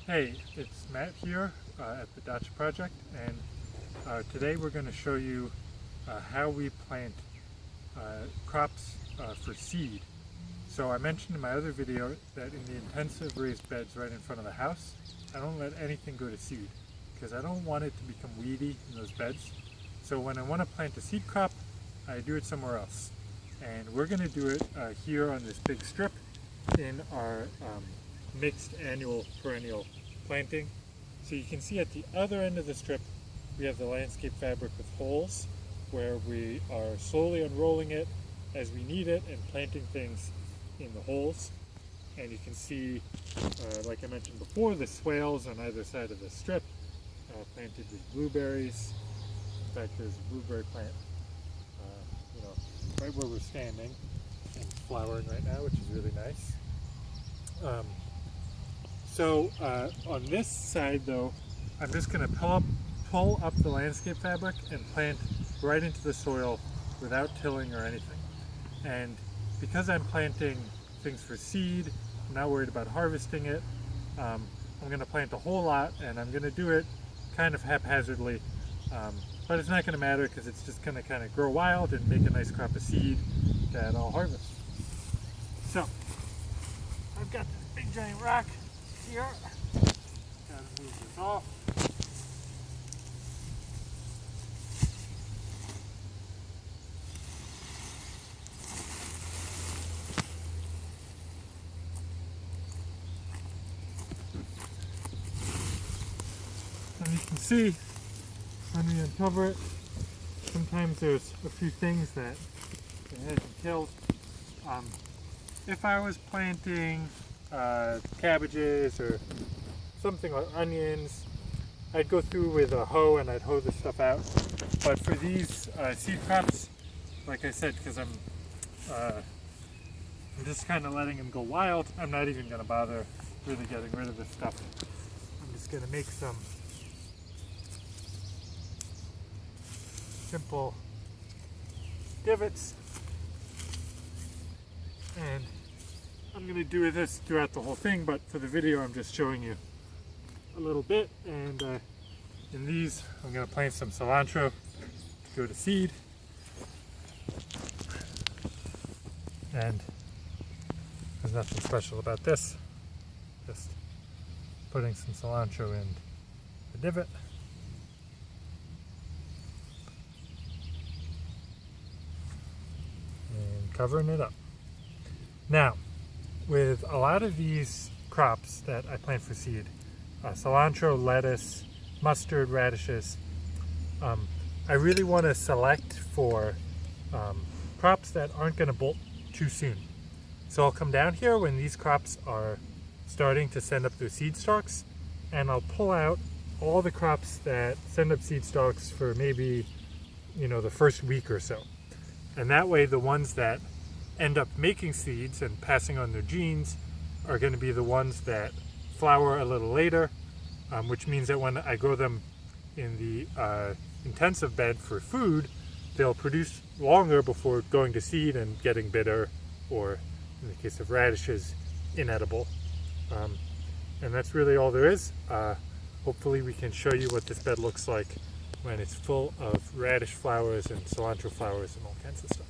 Hey, it's Matt here at the Dacha Project, and today we're going to show you how we plant crops for seed. So I mentioned in my other video that in the intensive raised beds right in front of the house, I don't let anything go to seed because I don't want it to become weedy in those beds. So when I want to plant a seed crop, I do it somewhere else. And we're going to do it here on this big strip in our mixed annual perennial planting. So you can see at the other end of the strip we have the landscape fabric with holes where we are slowly unrolling it as we need it and planting things in the holes. And you can see, like I mentioned before, the swales on either side of the strip planted with blueberries. In fact, there's a blueberry plant right where we're standing and flowering right now, which is really nice. So on this side though, I'm just going to pull up the landscape fabric and plant right into the soil without tilling or anything. And because I'm planting things for seed, I'm not worried about harvesting it. I'm going to plant a whole lot, and I'm going to do it kind of haphazardly, but it's not going to matter because it's just going to kind of grow wild and make a nice crop of seed that I'll harvest. So I've got this big giant rock here. Gotta move this off. And you can see when we uncover it, sometimes there's a few things that it hasn't killed. If I was planting cabbages or something like onions, I'd go through with a hoe and I'd hoe this stuff out. But for these seed crops, like I said, because I'm just kind of letting them go wild, I'm not even going to bother really getting rid of this stuff. I'm just going to make some simple divots, and I'm going to do this throughout the whole thing, but for the video I'm just showing you a little bit. And in these I'm going to plant some cilantro to go to seed, and there's nothing special about this, just putting some cilantro in the divot. And covering it up. Now, with a lot of these crops that I plant for seed, cilantro, lettuce, mustard, radishes, I really want to select for crops that aren't going to bolt too soon. So I'll come down here when these crops are starting to send up their seed stalks, and I'll pull out all the crops that send up seed stalks for maybe, the first week or so. And that way the ones that end up making seeds and passing on their genes are going to be the ones that flower a little later, which means that when I grow them in the intensive bed for food, they'll produce longer before going to seed and getting bitter, or in the case of radishes, inedible. And that's really all there is. Hopefully we can show you what this bed looks like when it's full of radish flowers and cilantro flowers and all kinds of stuff.